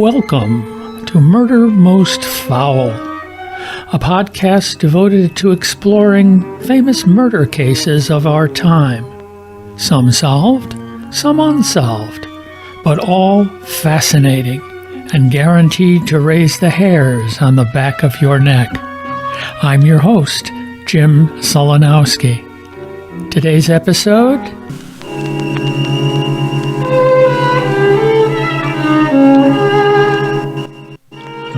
Welcome to Murder Most Foul, a podcast devoted to exploring famous murder cases of our time. Some solved, some unsolved, but all fascinating and guaranteed to raise the hairs on the back of your neck. I'm your host, Jim Solanowski. Today's episode: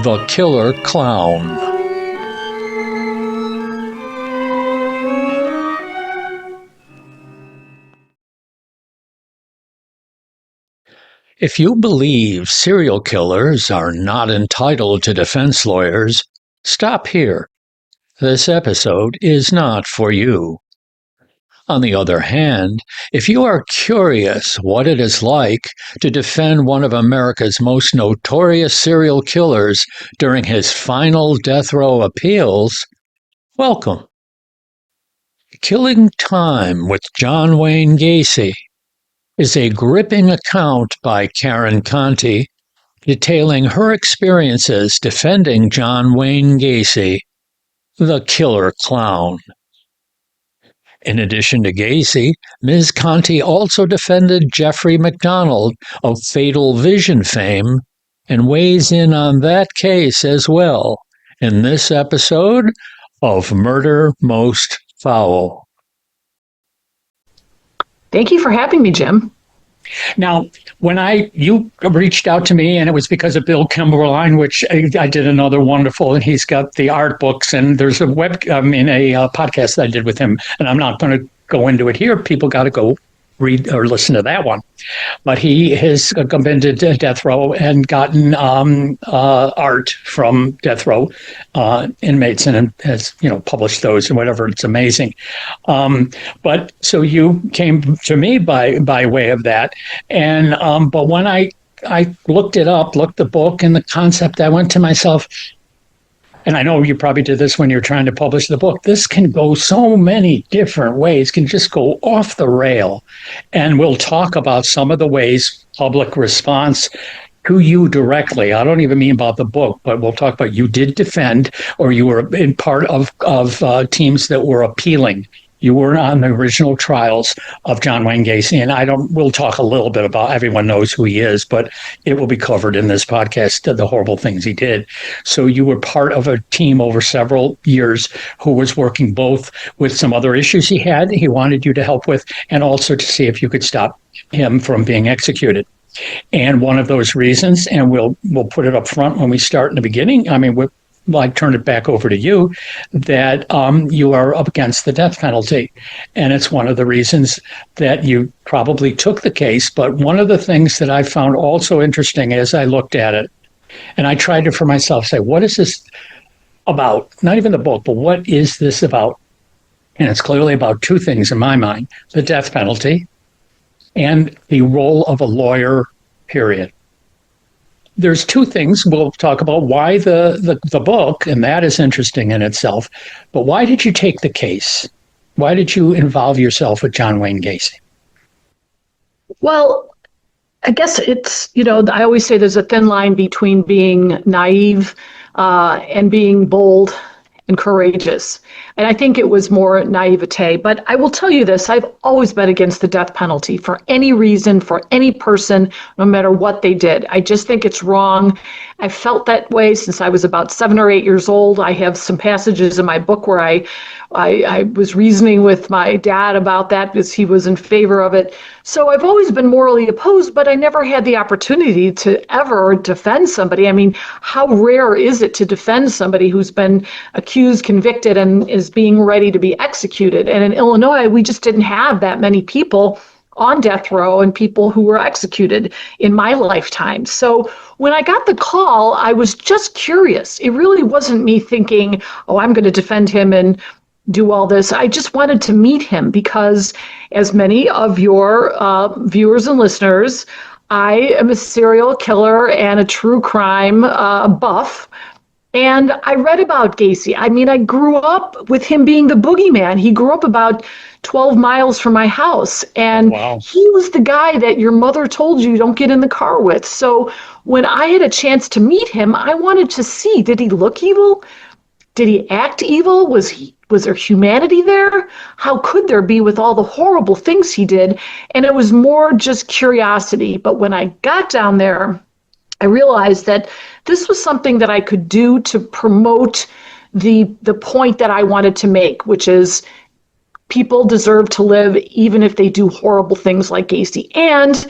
The Killer Clown. If you believe serial killers are not entitled to defense lawyers, stop here. This episode is not for you. On the other hand, if you are curious what it is like to defend one of America's most notorious serial killers during his final death row appeals, welcome. Killing Time with John Wayne Gacy is a gripping account by Karen Conti detailing her experiences defending John Wayne Gacy, the Killer Clown. In addition to Gacy, Ms. Conti also defended Jeffrey MacDonald of Fatal Vision fame and weighs in on that case as well in this episode of Murder Most Foul. Thank you for having me, Jim. Now, when you reached out to me, and it was because of Bill Kimberline, which I did another wonderful, and he's got the art books, and there's a podcast that I did with him, and I'm not going to go into it here. People got to go read or listen to that one. But he has been to death row and gotten art from death row inmates, and has published those and whatever. It's amazing. But so you came to me by way of that, and but when I looked it up, looked the book and the concept, I went to myself. And I know you probably did this when you're trying to publish the book. This can go so many different ways, can just go off the rail. And we'll talk about some of the ways public response to you directly. I don't even mean about the book, but we'll talk about you did defend, or you were in part of teams that were appealing. You were on the original trials of John Wayne Gacy, and we'll talk a little bit about, everyone knows who he is, but it will be covered in this podcast, the horrible things he did. So you were part of a team over several years who was working both with some other issues he wanted you to help with, and also to see if you could stop him from being executed. And one of those reasons, and we'll put it up front when we start in the beginning, I turn it back over to you, that you are up against the death penalty. And it's one of the reasons that you probably took the case. But one of the things that I found also interesting as I looked at it, and I tried to for myself say, what is this about? Not even the book, but what is this about? And it's clearly about two things in my mind: the death penalty and the role of a lawyer, period. There's two things we'll talk about. Why the book, and that is interesting in itself. But why did you take the case? Why did you involve yourself with John Wayne Gacy? Well, I guess it's, I always say there's a thin line between being naive and being bold and courageous. And I think it was more naivete. But I will tell you this: I've always been against the death penalty for any reason, for any person, no matter what they did. I just think it's wrong. I felt that way since I was about 7 or 8 years old. I have some passages in my book where I was reasoning with my dad about that because he was in favor of it. So I've always been morally opposed, but I never had the opportunity to ever defend somebody. I mean, how rare is it to defend somebody who's been accused, convicted, and is being ready to be executed? And in Illinois, we just didn't have that many people on death row and people who were executed in my lifetime. So when I got the call, I was just curious. It really wasn't me thinking, oh, I'm going to defend him and do all this. I just wanted to meet him because, as many of your viewers and listeners, I am a serial killer and a true crime buff. And I read about Gacy. I mean, I grew up with him being the boogeyman. He grew up about 12 miles from my house. And Wow. he was the guy that your mother told you don't get in the car with. So when I had a chance to meet him, I wanted to see, did he look evil? Did he act evil? Was there humanity there? How could there be with all the horrible things he did? And it was more just curiosity. But when I got down there, I realized that this was something that I could do to promote the point that I wanted to make, which is people deserve to live even if they do horrible things like Gacy. And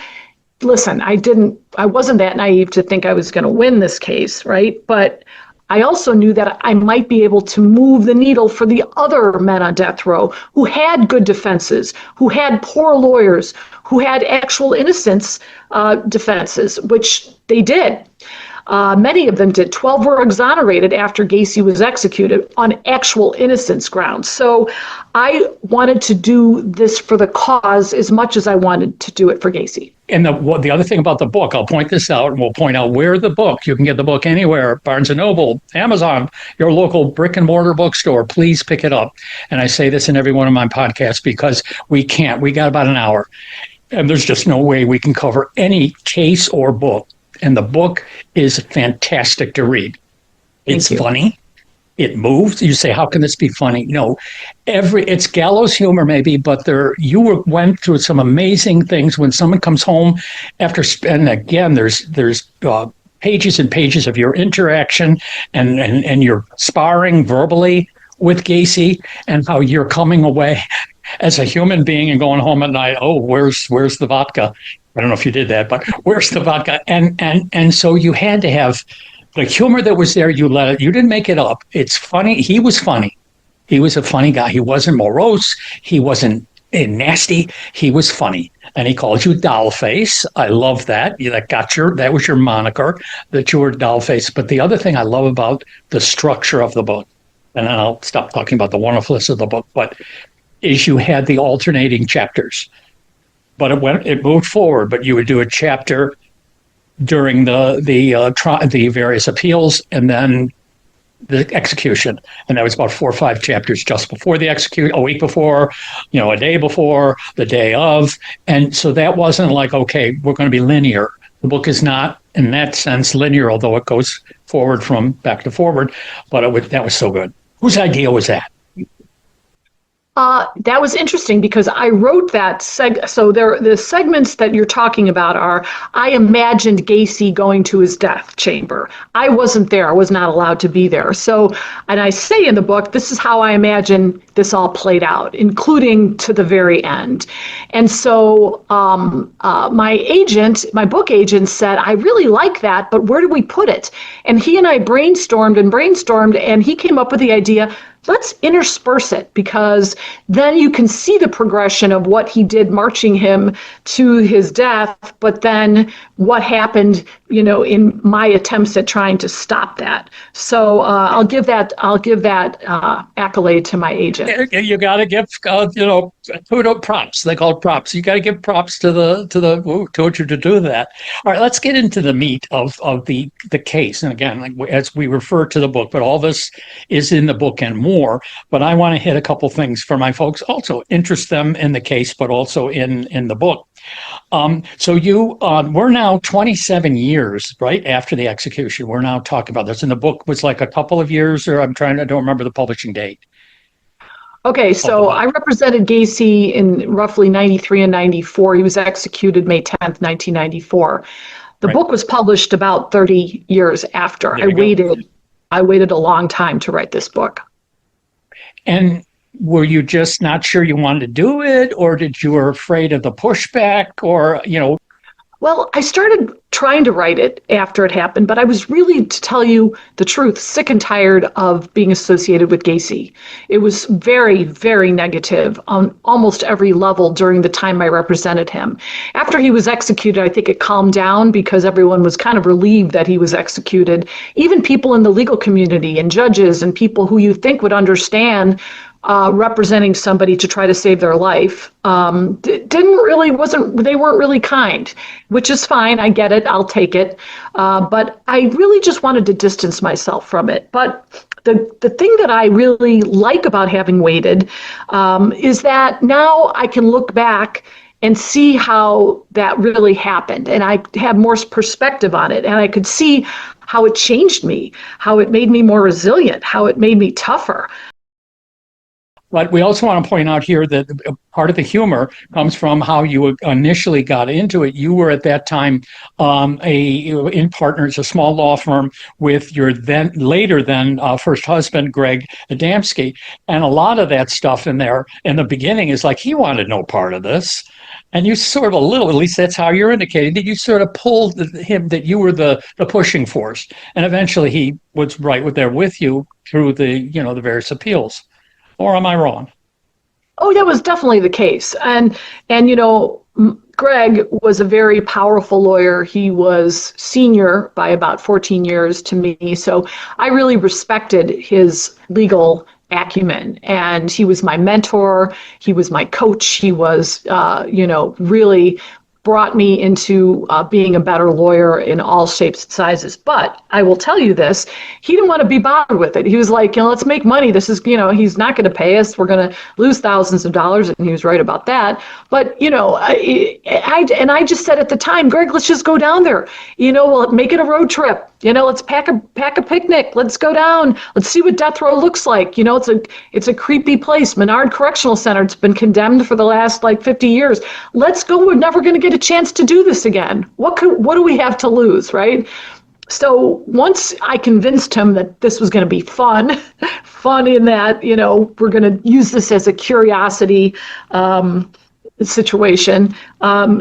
listen, I wasn't that naive to think I was going to win this case, right? But I also knew that I might be able to move the needle for the other men on death row who had good defenses, who had poor lawyers, who had actual innocence defenses, which they did. Many of them did. 12 were exonerated after Gacy was executed on actual innocence grounds. So I wanted to do this for the cause as much as I wanted to do it for Gacy. And the other thing about the book, I'll point this out, and we'll point out where the book, you can get the book anywhere, Barnes & Noble, Amazon, your local brick and mortar bookstore. Please pick it up. And I say this in every one of my podcasts because we got about an hour. And there's just no way we can cover any case or book. And the book is fantastic to read. It's funny. It moves. You say, how can this be funny? No, it's gallows humor maybe, but went through some amazing things when someone comes home after, and again, there's pages and pages of your interaction and your sparring verbally with Gacy and how you're coming away as a human being and going home at night. Oh, where's the vodka? I don't know if you did that, but where's the vodka? And so you had to have the humor that was there. You didn't make it up. It's funny. He was funny. He was a funny guy. He wasn't morose. He wasn't nasty. He was funny. And he called you Dollface. I love that. That was your moniker, that you were Dollface. But the other thing I love about the structure of the book, and then I'll stop talking about the wonderfulness of the book, but is you had the alternating chapters. But it moved forward. But you would do a chapter during the various appeals, and then the execution, and that was about 4 or 5 chapters just before the execution, a week before, a day before, the day of, and so that wasn't like, okay, we're going to be linear. The book is not in that sense linear, although it goes forward from back to forward. But that was so good. Whose idea was that? That was interesting because I wrote that so the segments that you're talking about are, I imagined Gacy going to his death chamber. I wasn't there. I was not allowed to be there. So, and I say in the book, this is how I imagine this all played out, including to the very end. And so my book agent said, I really like that, but where do we put it? And he and I brainstormed, and he came up with the idea, let's intersperse it, because then you can see the progression of what he did marching him to his death, but then what happened, in my attempts at trying to stop that. So I'll give that accolade to my agent. You got to give props. They call it props. You got to give props to who told you to do that. All right, let's get into the meat of the case. And again, as we refer to the book, but all this is in the book and more. But I want to hit a couple things for my folks, also interest them in the case, but also in the book. So we're now 27 years, right, after the execution. We're now talking about this. And the book was like a couple of years, or I don't remember the publishing date. Okay, so I represented Gacy in roughly 93 and 94. He was executed May 10th, 1994. The book was published about 30 years after. I waited a long time to write this book. And were you just not sure you wanted to do it, or you were afraid of the pushback, or, Well, I started trying to write it after it happened, but I was really, to tell you the truth, sick and tired of being associated with Gacy. It was very, very negative on almost every level during the time I represented him. After he was executed, I think it calmed down because everyone was kind of relieved that he was executed. Even people in the legal community and judges and people who you think would understand representing somebody to try to save their life they weren't really kind, which is fine. I get it. I'll take it. But I really just wanted to distance myself from it. But the thing that I really like about having waited is that now I can look back and see how that really happened. And I have more perspective on it. And I could see how it changed me, how it made me more resilient, how it made me tougher. But we also want to point out here that part of the humor comes from how you initially got into it. You were at that time in partners, a small law firm with your later first husband, Greg Adamski. And a lot of that stuff in there in the beginning is like, he wanted no part of this. And you sort of at least that's how you're indicating, that you sort of pulled him, that you were the pushing force. And eventually he was right there with you through the various appeals. Or am I wrong? Oh, that was definitely the case. And Greg was a very powerful lawyer. He was senior by about 14 years to me. So I really respected his legal acumen. And he was my mentor. He was my coach. He was, really brought me into being a better lawyer in all shapes and sizes. But I will tell you this, he didn't want to be bothered with it. He was like, let's make money. This is, he's not going to pay us. We're going to lose thousands of dollars. And he was right about that. But, I just said at the time, Greg, let's just go down there. We'll make it a road trip. Let's pack a picnic. Let's go down. Let's see what death row looks like. It's a creepy place. Menard Correctional Center. It's been condemned for the last 50 years. Let's go. We're never going to get a chance to do this again. What do we have to lose, right? So once I convinced him that this was going to be fun in that, we're going to use this as a curiosity situation,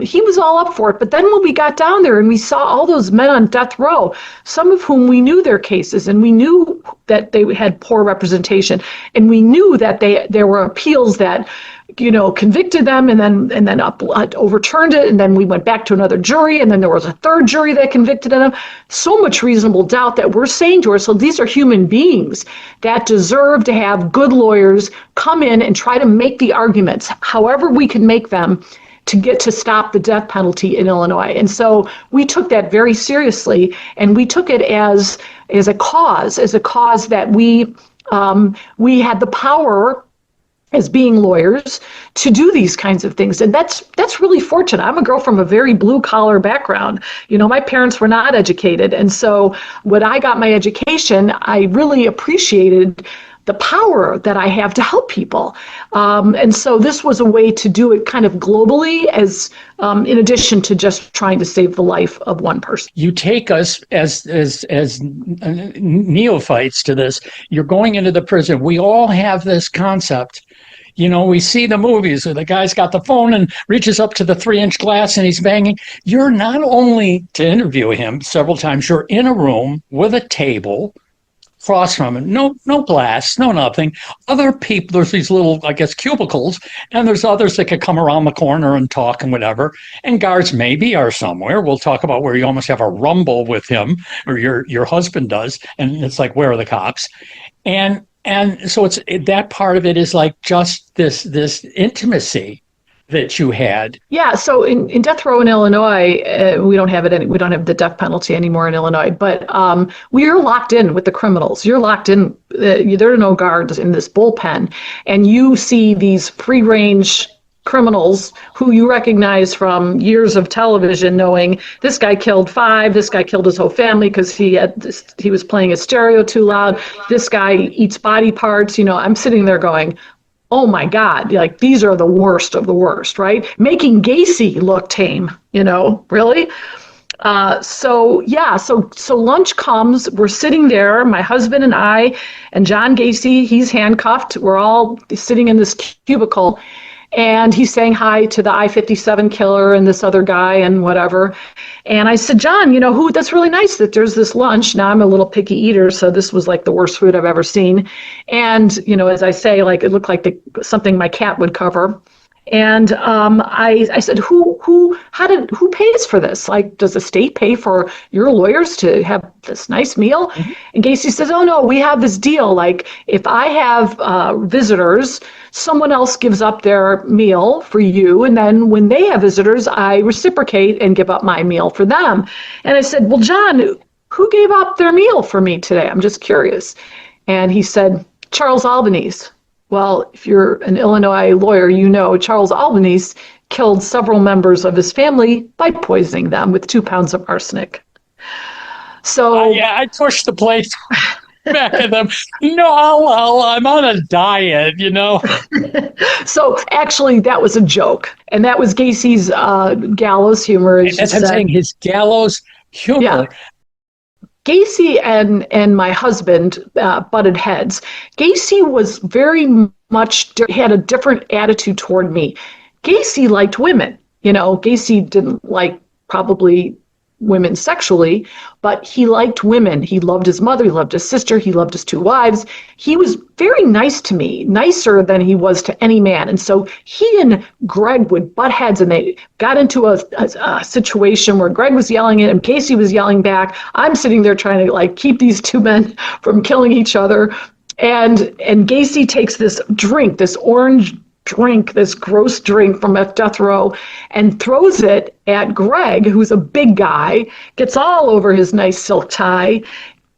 he was all up for it. But then when we got down there and we saw all those men on death row, some of whom we knew their cases and we knew that they had poor representation, and we knew that there were appeals that convicted them and then overturned it, and then we went back to another jury, and then there was a third jury that convicted them. So much reasonable doubt that we're saying to ourselves, these are human beings that deserve to have good lawyers come in and try to make the arguments, however we can make them, to get to stop the death penalty in Illinois. And so we took that very seriously, and we took it as a cause that we had the power as being lawyers to do these kinds of things. And that's really fortunate. I'm a girl from a very blue collar background. My parents were not educated. And so when I got my education, I really appreciated the power that I have to help people. And so this was a way to do it kind of globally, as in addition to just trying to save the life of one person. You take us as neophytes to this. You're going into the prison. We all have this concept. We see the movies where the guy's got the phone and reaches up to the 3-inch glass and he's banging. You're not only to interview him several times, you're in a room with a table across from him. No glass, no nothing. Other people, there's these little, cubicles, and there's others that could come around the corner and talk and whatever. And guards maybe are somewhere. We'll talk about where you almost have a rumble with him, or your husband does, and it's like, where are the cops? And so it's that part of it is like just this intimacy that you had. Yeah, so in death row in Illinois, we don't have it. We don't have the death penalty anymore in Illinois. But we are locked in with the criminals. You're locked in. There are no guards in this bullpen, and you see these free-range criminals who you recognize from years of television, knowing this guy killed 5, this guy killed his whole family because he was playing his stereo too loud. This guy eats body parts. I'm sitting there going, oh my God, these are the worst of the worst, right? Making Gacy look tame, really? So lunch comes, we're sitting there, my husband and I, and John Gacy, he's handcuffed. We're all sitting in this cubicle, and he's saying hi to the I-57 killer and this other guy and whatever. And I said, John, that's really nice that there's this lunch. Now I'm a little picky eater, so this was like the worst food I've ever seen. And, as I say, it looked like something my cat would cover. And I said, who pays for this? Like, does the state pay for your lawyers to have this nice meal? Mm-hmm. And Gacy says, oh no, we have this deal. Like, if I have visitors, someone else gives up their meal for you. And then when they have visitors, I reciprocate and give up my meal for them. And I said, well, John, who gave up their meal for me today? I'm just curious. And he said, Charles Albanese. Well, if you're an Illinois lawyer, you know Charles Albanese killed several members of his family by poisoning them with 2 pounds of arsenic. So yeah, I pushed the plate back at them. No, well, I'm on a diet, So actually, that was a joke, and that was Gacy's gallows humor. That's what I'm saying. His gallows humor. Yeah. Gacy and my husband butted heads. Gacy was very much had a different attitude toward me. Gacy liked women. Gacy didn't like probably women sexually, but he liked women. He loved his mother. He loved his sister. He loved his 2 wives. He was very nice to me, nicer than he was to any man. And so he and Greg would butt heads, and they got into a situation where Greg was yelling at him, Gacy was yelling back. I'm sitting there trying to keep these 2 men from killing each other. And Gacy takes this drink, this orange drink, this gross drink from death row, and throws it at Greg, who's a big guy, gets all over his nice silk tie.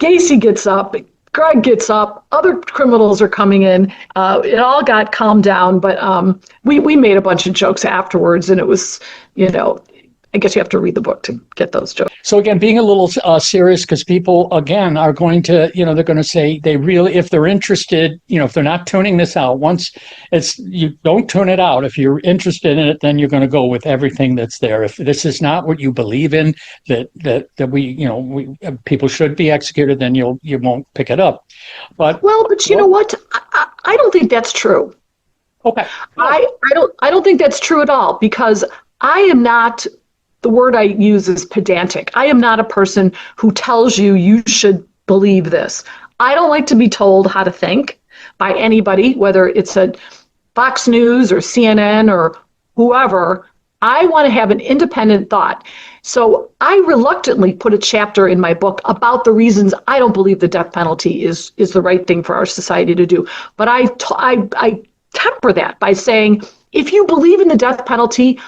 Gacy gets up, Greg gets up, other criminals are coming in. It all got calmed down, but we made a bunch of jokes afterwards, and it was, I guess you have to read the book to get those jokes. So again, being a little serious, because people, again, are going to, they're going to say they really, if they're interested, if they're not tuning this out, once you don't tune it out. If you're interested in it, then you're going to go with everything that's there. If this is not what you believe in, that we people should be executed, then you won't pick it up. But you know what? I don't think that's true. Okay. I don't think that's true at all, because I am not. The word I use is pedantic. I am not a person who tells you should believe this. I don't like to be told how to think by anybody, whether it's a Fox News or CNN or whoever. I want to have an independent thought. So I reluctantly put a chapter in my book about the reasons I don't believe the death penalty is the right thing for our society to do. But I temper that by saying, if you believe in the death penalty,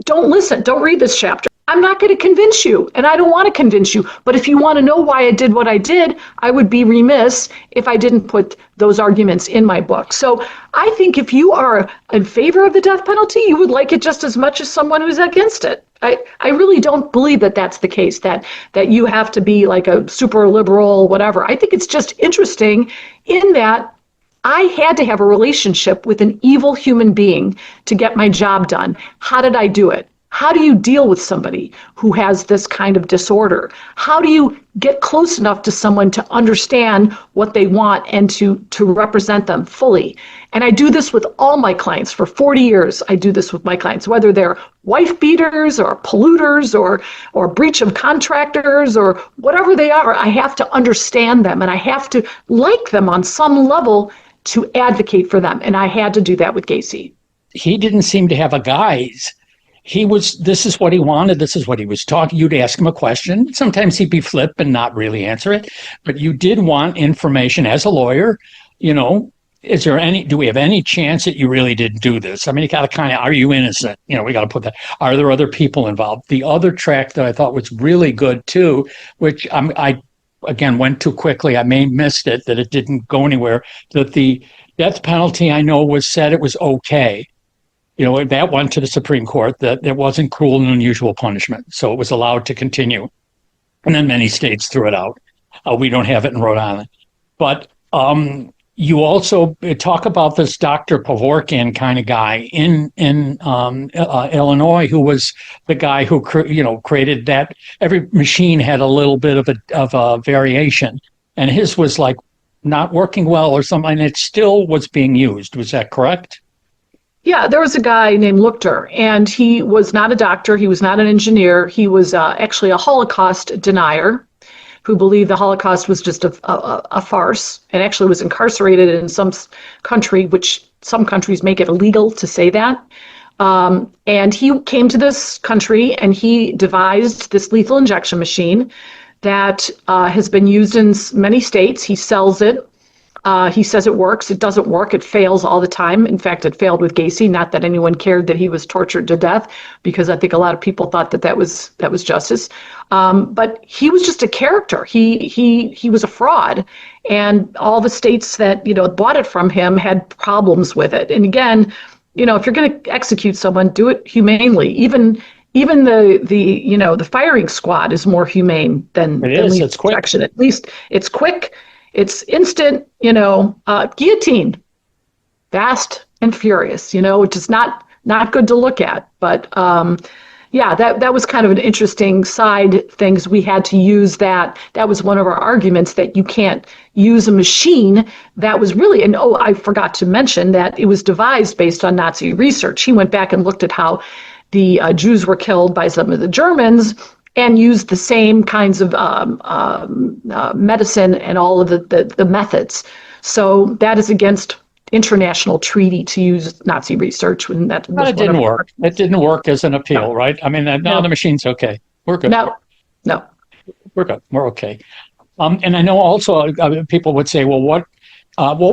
don't listen. Don't read this chapter. I'm not going to convince you, and I don't want to convince you. But if you want to know why I did what I did, I would be remiss if I didn't put those arguments in my book. So I think if you are in favor of the death penalty, you would like it just as much as someone who's against it. I really don't believe that that's the case, that you have to be like a super liberal, whatever. I think it's just interesting in that I had to have a relationship with an evil human being to get my job done. How did I do it? How do you deal with somebody who has this kind of disorder? How do you get close enough to someone to understand what they want and to represent them fully? And I do this with all my clients. For 40 years, I do this with my clients, whether they're wife beaters or polluters or breach of contractors or whatever they are. I have to understand them, and I have to like them on some level to advocate for them. And I had to do that with Gacy. He didn't seem to have a guise. This is what he wanted. This is what he was talking. You'd ask him a question. Sometimes he'd be flip and not really answer it. But you did want information as a lawyer. Do we have any chance that you really didn't do this? I mean, you got to kind of, are you innocent? We got to put that. Are there other people involved? The other track that I thought was really good too, which I again went too quickly. I may have missed it, that it didn't go anywhere, that the death penalty, I know, was said it was okay. That went to the Supreme Court, that it wasn't cruel and unusual punishment. So it was allowed to continue. And then many states threw it out. We don't have it in Rhode Island. But you also talk about this Dr. Pavorkian kind of guy in Illinois, who was the guy who created that. Every machine had a little bit of a variation. And his was like not working well or something. And it still was being used. Was that correct? Yeah, there was a guy named Luchter, and he was not a doctor. He was not an engineer. He was actually a Holocaust denier who believed the Holocaust was just a farce, and actually was incarcerated in some country which some countries make it illegal to say that. And he came to this country and he devised this lethal injection machine that has been used in many states. He sells it. He says it works. It doesn't work. It fails all the time. In fact, it failed with Gacy. Not that anyone cared that he was tortured to death, because I think a lot of people thought that was justice. But he was just a character. He was a fraud, and all the states that bought it from him had problems with it. And again, if you're going to execute someone, do it humanely. Even the firing squad is more humane than It's quick. injection. At least it's quick. It's instant, guillotine, fast and furious, which is not good to look at. But that was kind of an interesting side things. We had to use that. That was one of our arguments, that you can't use a machine that was really, and I forgot to mention that it was devised based on Nazi research. He went back and looked at how the Jews were killed by some of the Germans, and used the same kinds of medicine and all of the methods. So that is against international treaty to use Nazi research. When that was it didn't work. It didn't work as an appeal, right? I mean, now the machine's okay. We're good. No. We're good. We're okay. And I know also people would say, well, what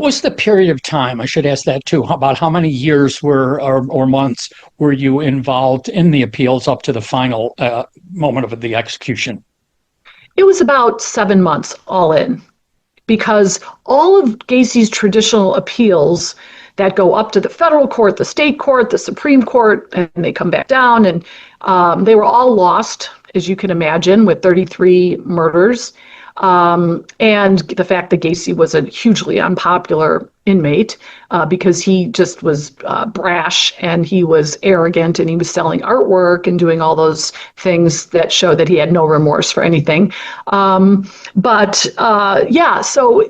was the period of time? I should ask that too. About how many years or months were you involved in the appeals up to the final moment of the execution? It was about 7 months all in, because all of Gacy's traditional appeals that go up to the federal court, the state court, the Supreme Court, and they come back down, and they were all lost, as you can imagine, with 33 murders. And the fact that Gacy was a hugely unpopular inmate because he just was brash, and he was arrogant, and he was selling artwork and doing all those things that show that he had no remorse for anything. So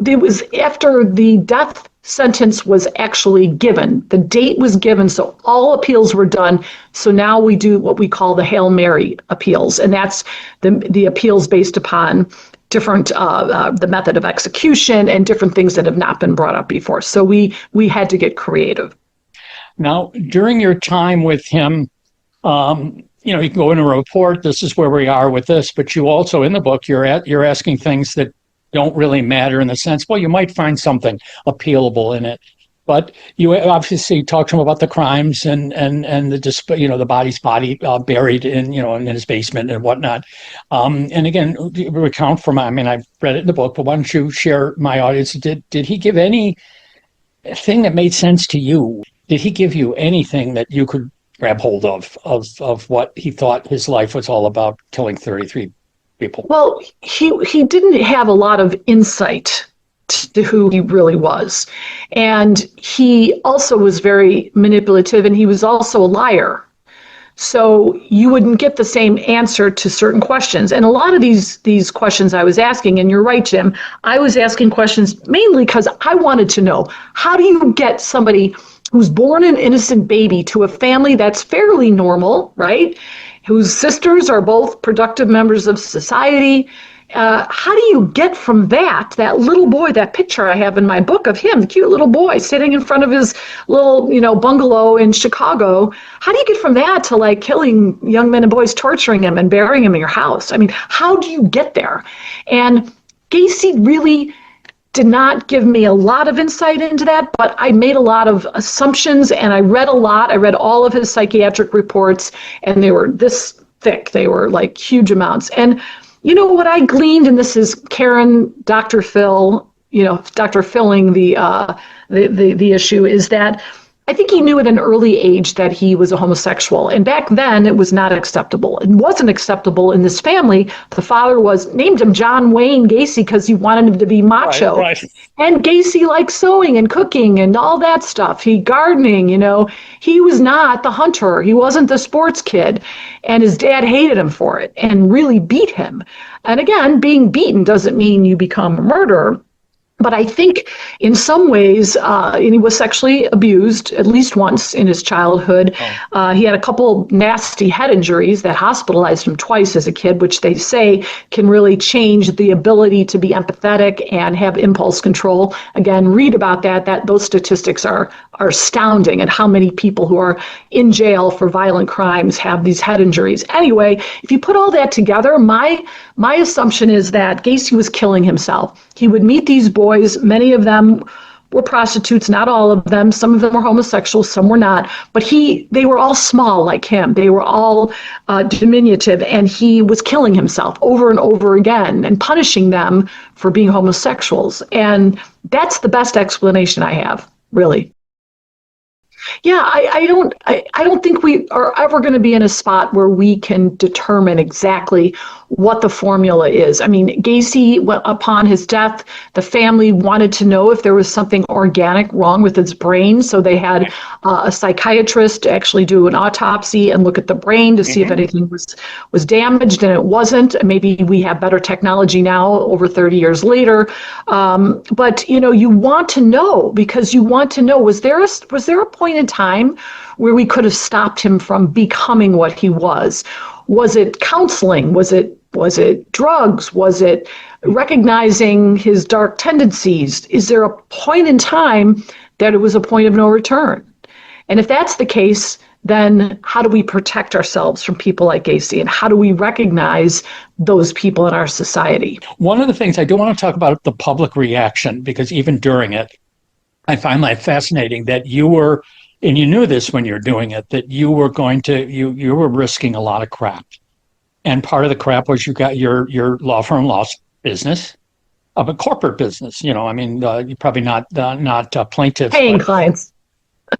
it was after the death sentence was actually given. The date was given, so all appeals were done. So now we do what we call the Hail Mary appeals, and that's the appeals based upon different the method of execution and different things that have not been brought up before. So we had to get creative. Now, during your time with him, you can go in a report, this is where we are with this, but you also, in the book, you're asking things that don't really matter, in the sense, well, you might find something appealable in it. But you obviously talk to him about the crimes and the body's buried in his basement and whatnot. And again, recount from, I mean, I've read it in the book, but why don't you share my audience? Did he give anything that made sense to you? Did he give you anything that you could grab hold of what he thought his life was all about, killing 33 people? Well, he didn't have a lot of insight to who he really was. And he also was very manipulative, and he was also a liar. So you wouldn't get the same answer to certain questions. And a lot of these questions I was asking, and you're right, Jim, I was asking questions mainly because I wanted to know, how do you get somebody who's born an innocent baby to a family that's fairly normal, right? Whose sisters are both productive members of society. How do you get from that little boy, that picture I have in my book of him, the cute little boy sitting in front of his little, bungalow in Chicago? How do you get from that to like killing young men and boys, torturing them and burying them in your house? I mean, how do you get there? And Gacy really did not give me a lot of insight into that, but I made a lot of assumptions, and I read a lot. I read all of his psychiatric reports, and they were this thick. They were like huge amounts. And what I gleaned, and this is Karen, Dr. Phil, Dr. Filling the issue, is that I think he knew at an early age that he was a homosexual. And back then it was not acceptable. It wasn't acceptable in this family. The father named him John Wayne Gacy because he wanted him to be macho. Right. And Gacy liked sewing and cooking and all that stuff. Gardening, he was not the hunter. He wasn't the sports kid. And his dad hated him for it and really beat him. And again, being beaten doesn't mean you become a murderer. But I think in some ways, and he was sexually abused at least once in his childhood. He had a couple nasty head injuries that hospitalized him twice as a kid, which they say can really change the ability to be empathetic and have impulse control. Again, read about that. Those statistics are astounding at how many people who are in jail for violent crimes have these head injuries. Anyway, if you put all that together, my assumption is that Gacy was killing himself. He would meet these boys, many of them were prostitutes, not all of them. Some of them were homosexual, some were not. But they were all small like him. They were all diminutive, and he was killing himself over and over again and punishing them for being homosexuals. And that's the best explanation I have, really. Yeah, I don't think we are ever going to be in a spot where we can determine exactly what the formula is. I mean, Gacy, upon his death, the family wanted to know if there was something organic wrong with his brain. So they had a psychiatrist actually do an autopsy and look at the brain to see if anything was damaged, and it wasn't. Maybe we have better technology now over 30 years later. But, you want to know, because you want to know, was there a point in time where we could have stopped him from becoming what he was? Was it counseling? Was it drugs? Was it recognizing his dark tendencies? Is there a point in time that it was a point of no return? And if that's the case, then how do we protect ourselves from people like Gacy? And how do we recognize those people in our society? One of the things I do want to talk about the public reaction, because even during it, I find that fascinating that you were, and you knew this when you were doing it, that you were you were risking a lot of crap. And part of the crap was you got your law firm lost business, of a corporate business. You're probably not plaintiffs. Paying clients.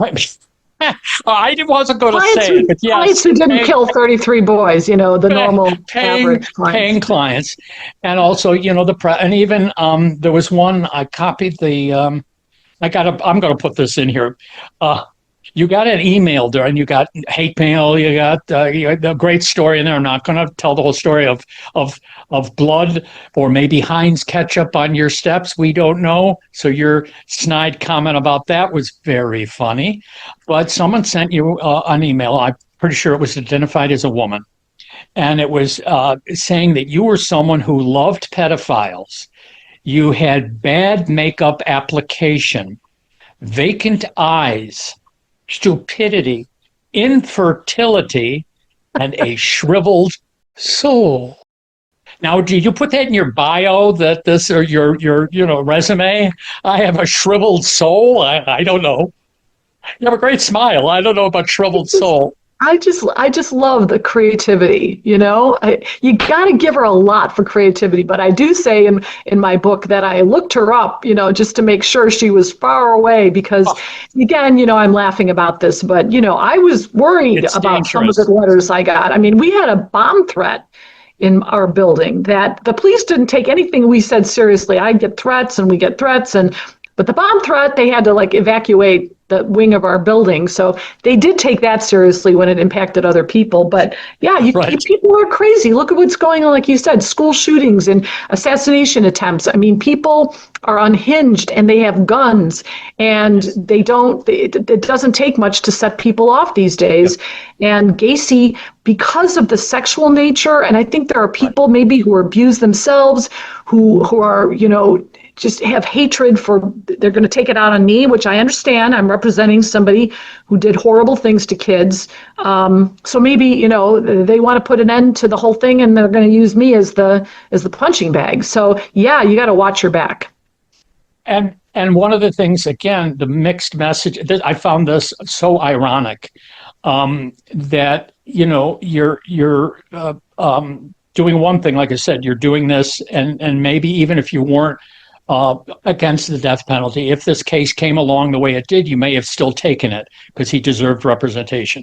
I wasn't going to say it, but yes. Clients who didn't kill 33 boys, the normal average clients. Paying clients. And also, and even there was one, I copied the, I'm going to put this in here. You got an email there, and you got hate mail. You got a great story in there. I'm not going to tell the whole story of blood or maybe Heinz ketchup on your steps. We don't know. So your snide comment about that was very funny. But someone sent you an email. I'm pretty sure it was identified as a woman, and it was saying that you were someone who loved pedophiles. You had bad makeup application, vacant eyes, stupidity, infertility, and a shriveled soul. Now, did you put that in your bio, that this, or your resume? I have a shriveled soul. I don't know. You have a great smile. I don't know about shriveled soul. I just love the creativity, you got to give her a lot for creativity. But I do say in my book that I looked her up, just to make sure she was far away, because again, I'm laughing about this, but, I was worried about some of the letters I got. I mean, we had a bomb threat in our building that the police didn't take anything we said seriously. I get threats and we get threats, but the bomb threat, they had to evacuate the wing of our building. So they did take that seriously when it impacted other people. But yeah, people are crazy. Look at what's going on, like you said, school shootings and assassination attempts. I mean, people are unhinged and they have guns, and it doesn't take much to set people off these days. And Gacy, because of the sexual nature, and I think there are people maybe who abuse themselves, who are, just have hatred they're going to take it out on me, which I understand. I'm representing somebody who did horrible things to kids. So maybe, they want to put an end to the whole thing, and they're going to use me as the punching bag. So yeah, you got to watch your back. And one of the things, again, the mixed message, I found this so ironic, that, you're doing one thing, like I said, you're doing this, and maybe even if you weren't against the death penalty, if this case came along the way it did, you may have still taken it because he deserved representation.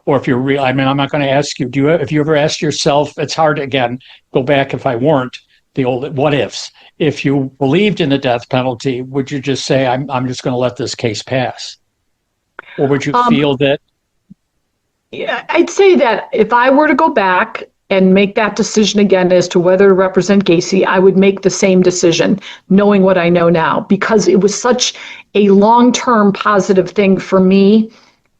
Or if you're real, I'm not going to ask you, if you ever asked yourself, it's hard, again, go back if I weren't, the old what ifs. If you believed in the death penalty, would you just say, I'm just going to let this case pass? Or would you feel that? Yeah, I'd say that if I were to go back, and make that decision again as to whether to represent Gacy, I would make the same decision, knowing what I know now, because it was such a long-term positive thing for me.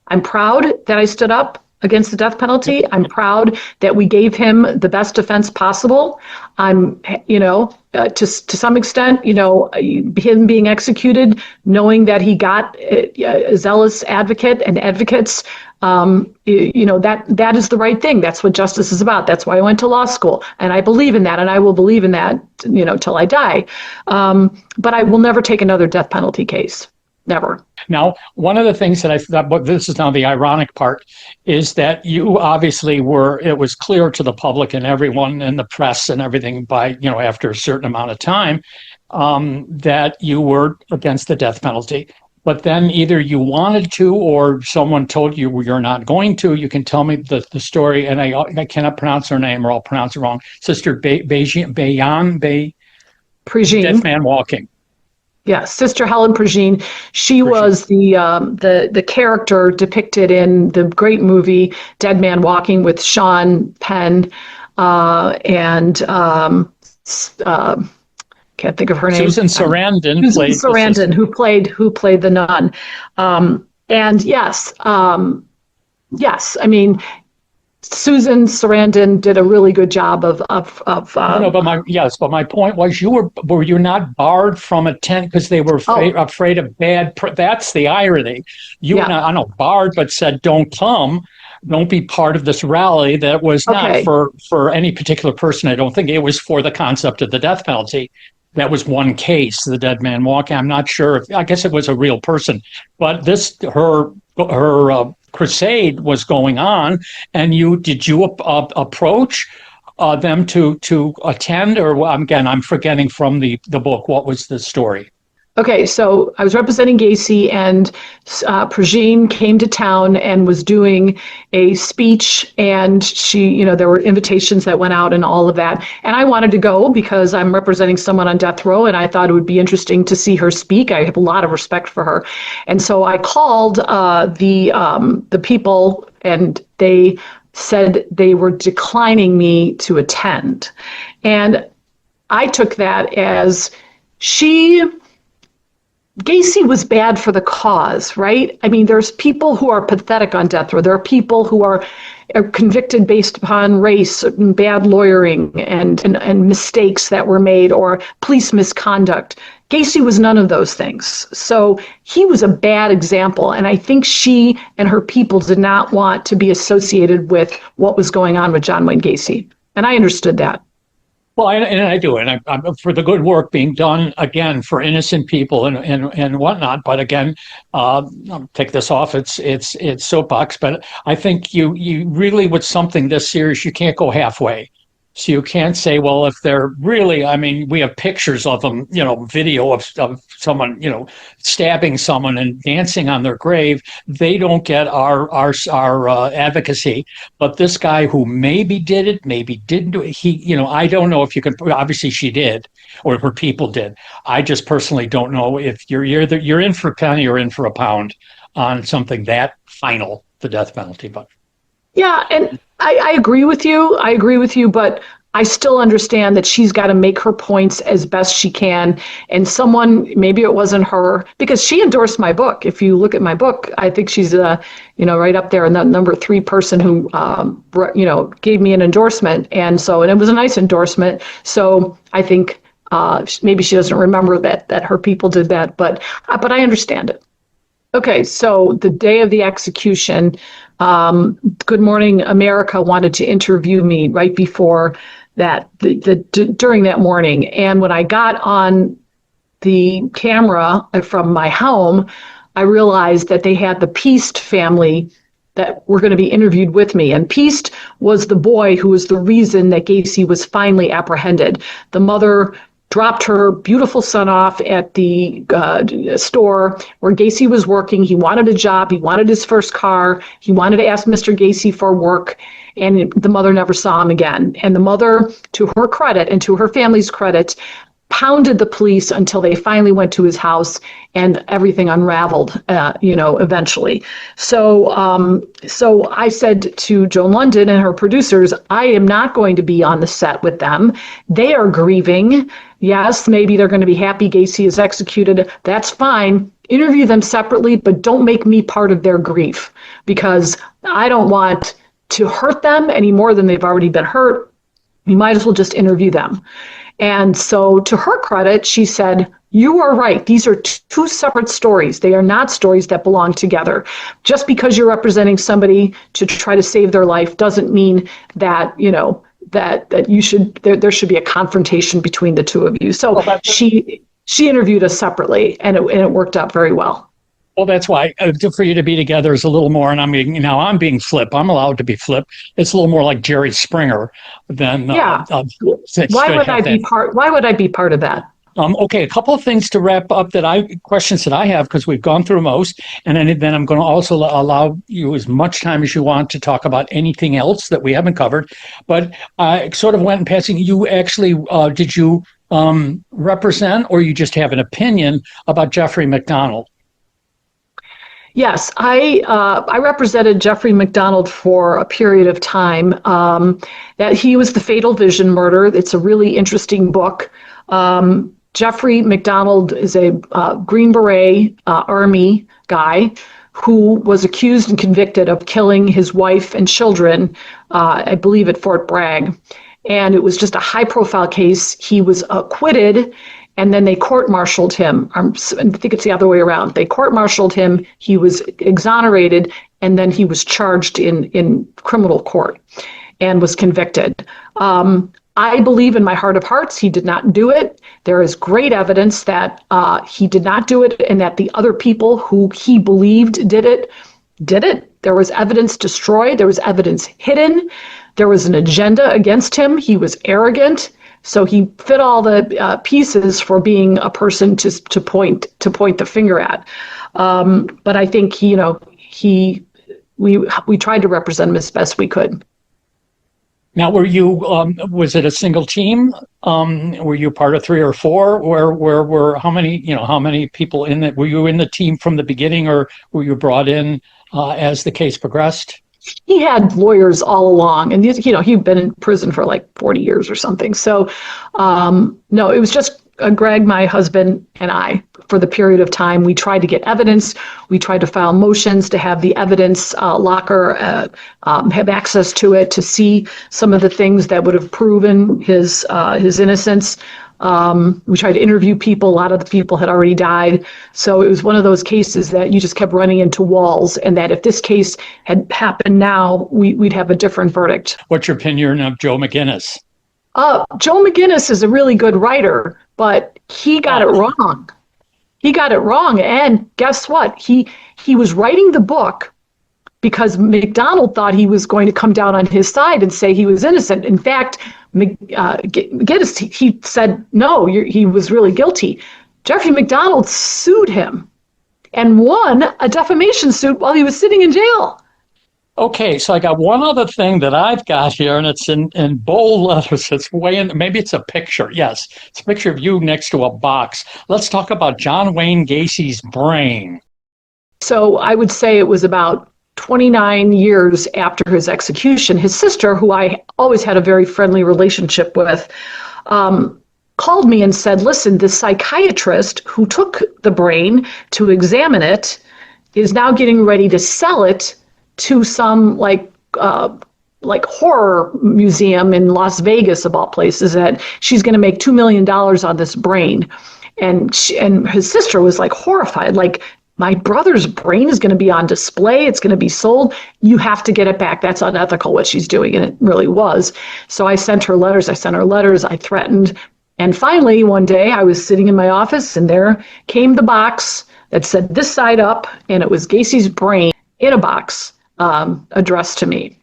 I'm proud that I stood up against the death penalty. I'm proud that we gave him the best defense possible. I'm, to some extent, him being executed, knowing that he got a zealous advocate and advocates, that is the right thing. That's what justice is about. That's why I went to law school, and I believe in that, and I will believe in that, till I die. But I will never take another death penalty case. Never. Now, one of the things that I thought, but this is now the ironic part, is that you obviously it was clear to the public and everyone in the press and everything after a certain amount of time, that you were against the death penalty. But then either you wanted to or someone told you you're not going to. You can tell me the story, and I cannot pronounce her name or I'll pronounce it wrong. Sister Prigine. Dead Man Walking. Yeah, Sister Helen Prigine. She was the character depicted in the great movie Dead Man Walking with Sean Penn and can't think of her name. Susan Sarandon. Who played the nun. And yes, I mean, Susan Sarandon did a really good job of. But my point was, were you not barred from attending because they were afraid of bad? That's the irony. You were not, I know, barred, but said don't come, don't be part of this rally. That was not for any particular person. I don't think it was for the concept of the death penalty. That was one case, the Dead Man Walking. I'm not sure. I guess it was a real person, but her crusade was going on, and did you approach them to attend, or again, I'm forgetting from the book. What was the story? Okay, so I was representing Gacy, and Prigine came to town and was doing a speech, and she, there were invitations that went out and all of that. And I wanted to go because I'm representing someone on death row, and I thought it would be interesting to see her speak. I have a lot of respect for her. And so I called the people, and they said they were declining me to attend. And I took that as Gacy was bad for the cause, right? I mean, there's people who are pathetic on death row. There are people who are convicted based upon race and bad lawyering and mistakes that were made or police misconduct. Gacy was none of those things. So he was a bad example. And I think she and her people did not want to be associated with what was going on with John Wayne Gacy. And I understood that. Well, I do, and I'm for the good work being done again for innocent people and whatnot. But again, I'll take this off. It's soapbox, but I think you really, with something this serious, you can't go halfway. So you can't say, well, if they're really, I mean, we have pictures of them, video of someone, stabbing someone and dancing on their grave. They don't get our advocacy. But this guy who maybe did it, maybe didn't do it, I don't know if you can, obviously she did, or her people did. I just personally don't know if you're in for a penny or in for a pound on something that final, the death penalty. But yeah, and I agree with you, but I still understand that she's got to make her points as best she can. And someone, maybe it wasn't her, because she endorsed my book. If you look at my book, I think she's, right up there in the number 3 person who, gave me an endorsement. And it was a nice endorsement. So I think maybe she doesn't remember that her people did that, but I understand it. Okay, so the day of the execution, Good Morning America wanted to interview me right before that, during that morning. And when I got on the camera from my home, I realized that they had the Peast family that were going to be interviewed with me. And Peast was the boy who was the reason that Gacy was finally apprehended. The mother dropped her beautiful son off at the store where Gacy was working. He wanted a job. He wanted his first car. He wanted to ask Mr. Gacy for work, and the mother never saw him again. And the mother, to her credit and to her family's credit, pounded the police until they finally went to his house and everything unraveled, eventually. So I said to Joan London and her producers, I am not going to be on the set with them. They are grieving. Yes, maybe they're going to be happy Gacy is executed. That's fine. Interview them separately, but don't make me part of their grief, because I don't want to hurt them any more than they've already been hurt. You might as well just interview them. And so, to her credit, she said, you are right. These are two separate stories. They are not stories that belong together. Just because you're representing somebody to try to save their life doesn't mean that, that you should, there should be a confrontation between the two of you. So she interviewed us separately, and it worked out very well. Well, that's why for you to be together is a little more, and I'm being flip. I'm allowed to be flip. It's a little more like Jerry Springer than Why would I be part of that? Okay, a couple of things to wrap up questions that I have, because we've gone through most, and then I'm going to also allow you as much time as you want to talk about anything else that we haven't covered. But I sort of went in passing. You actually did you represent, or you just have an opinion about Jeffrey MacDonald? Yes, I represented Jeffrey MacDonald for a period of time. That he was the Fatal Vision murder. It's a really interesting book. Jeffrey MacDonald is a Green Beret Army guy who was accused and convicted of killing his wife and children, I believe, at Fort Bragg. And it was just a high-profile case. He was acquitted, and then they court-martialed him. I think it's the other way around. They court-martialed him. He was exonerated, and then he was charged in criminal court and was convicted. I believe in my heart of hearts he did not do it. There is great evidence that he did not do it, and that the other people who he believed did it. There was evidence destroyed. There was evidence hidden. There was an agenda against him. He was arrogant. So he fit all the pieces for being a person to point the finger at. But I think we tried to represent him as best we could. Now, were you? Was it a single team? Were you part of 3 or 4? Where were how many people in it? Were you in the team from the beginning, or were you brought in as the case progressed? He had lawyers all along, and he'd been in prison for like 40 years or something. So, no, it was just Greg, my husband, and I. For the period of time, we tried to get evidence. We tried to file motions to have the evidence locker have access to it, to see some of the things that would have proven his innocence. We tried to interview people. A lot of the people had already died. So it was one of those cases that you just kept running into walls, and that if this case had happened now, we'd have a different verdict. What's your opinion of Joe McGinnis? Joe McGinnis is a really good writer, but he got it wrong. He got it wrong. And guess what? He was writing the book because MacDonald thought he was going to come down on his side and say he was innocent. In fact, McGinnis, he said, no, he was really guilty. Jeffrey MacDonald sued him and won a defamation suit while he was sitting in jail. Okay, so I got one other thing that I've got here, and it's in bold letters. It's way in, maybe it's a picture. Yes, it's a picture of you next to a box. Let's talk about John Wayne Gacy's brain. So I would say it was about 29 years after his execution. His sister, who I always had a very friendly relationship with, called me and said, listen, the psychiatrist who took the brain to examine it is now getting ready to sell it to some like horror museum in Las Vegas, of all places, that she's going to make $2 million on this brain. And his sister was like horrified, like, my brother's brain is going to be on display. It's going to be sold. You have to get it back. That's unethical what she's doing. And it really was. So I sent her letters. I threatened. And finally, one day I was sitting in my office, and there came the box that said this side up, and it was Gacy's brain in a box addressed to me.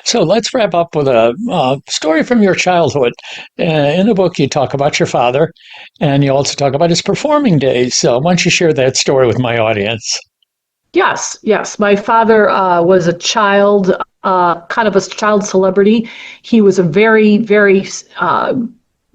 So let's wrap up with a story from your childhood. In the book, you talk about your father, and you also talk about his performing days. So why don't you share that story with my audience? Yes. My father was a child, kind of a child celebrity. He was a very, very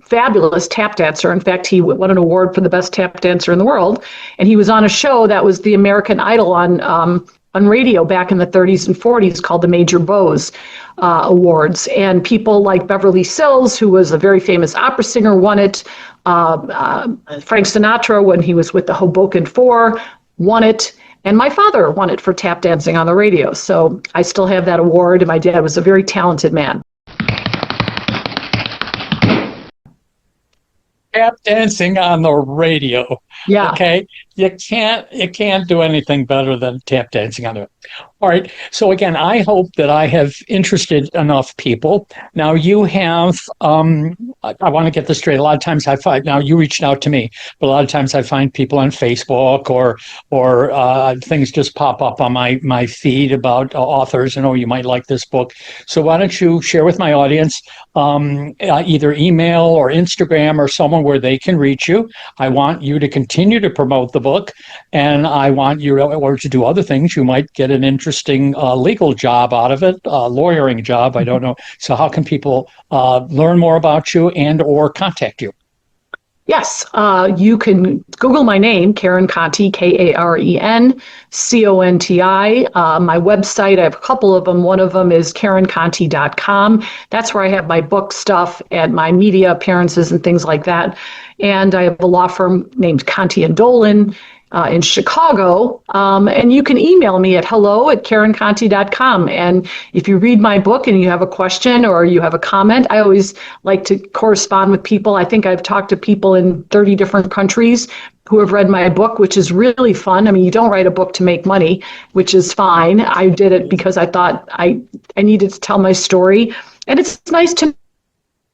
fabulous tap dancer. In fact, he won an award for the best tap dancer in the world. And he was on a show that was the American Idol on radio back in the 30s and 40s called the Major Bowes Awards. And people like Beverly Sills, who was a very famous opera singer, won it. Frank Sinatra, when he was with the Hoboken Four, won it. And my father won it for tap dancing on the radio. So I still have that award. And my dad was a very talented man. Tap dancing on the radio. Yeah. Okay. You can't do anything better than tap dancing on the radio. All right. So again, I hope that I have interested enough people. Now you have, I want to get this straight. A lot of times I find, now you reached out to me, but a lot of times I find people on Facebook or things just pop up on my feed about authors and, oh, you might like this book. So why don't you share with my audience either email or Instagram or someone where they can reach you. I want you to continue to promote the book, and I want you to do other things. You might get an interesting legal job out of it, lawyering job, I don't know. So how can people learn more about you and or contact you? Yes, you can Google my name, Karen Conti, KarenConti. My website, I have a couple of them. One of them is KarenConti.com. That's where I have my book stuff and my media appearances and things like that. And I have a law firm named Conti and Dolan in Chicago. And you can email me at hello@KarenConti.com. And if you read my book and you have a question or you have a comment, I always like to correspond with people. I think I've talked to people in 30 different countries who have read my book, which is really fun. I mean, you don't write a book to make money, which is fine. I did it because I thought I needed to tell my story. And it's nice to know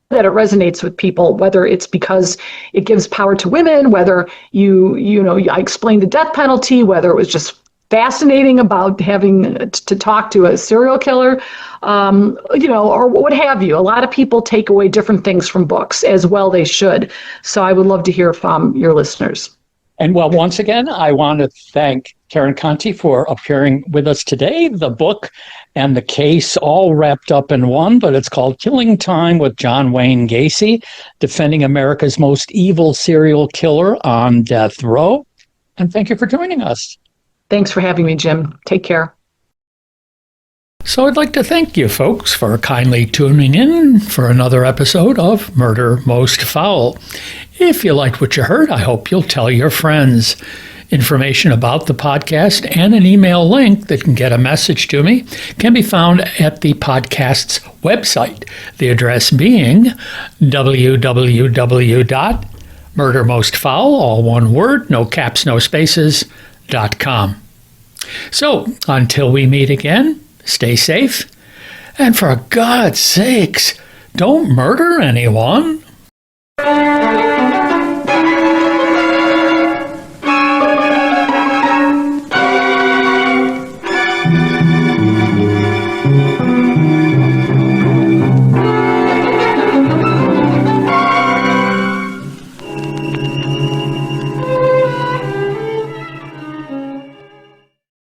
that it resonates with people, whether it's because it gives power to women, whether I explained the death penalty, whether it was just fascinating about having to talk to a serial killer, or what have you. A lot of people take away different things from books, as well they should. So I would love to hear from your listeners. And well, once again, I want to thank Karen Conti for appearing with us today. The book and the case all wrapped up in one, but it's called Killing Time with John Wayne Gacy, Defending America's Most Evil Serial Killer on Death Row. And thank you for joining us. Thanks for having me, Jim. Take care. So I'd like to thank you folks for kindly tuning in for another episode of Murder Most Foul. If you liked what you heard, I hope you'll tell your friends. Information about the podcast and an email link that can get a message to me can be found at the podcast's website. The address being www.murdermostfoul, all one word, no caps, no spaces, .com. So until we meet again, stay safe, and for God's sakes, don't murder anyone.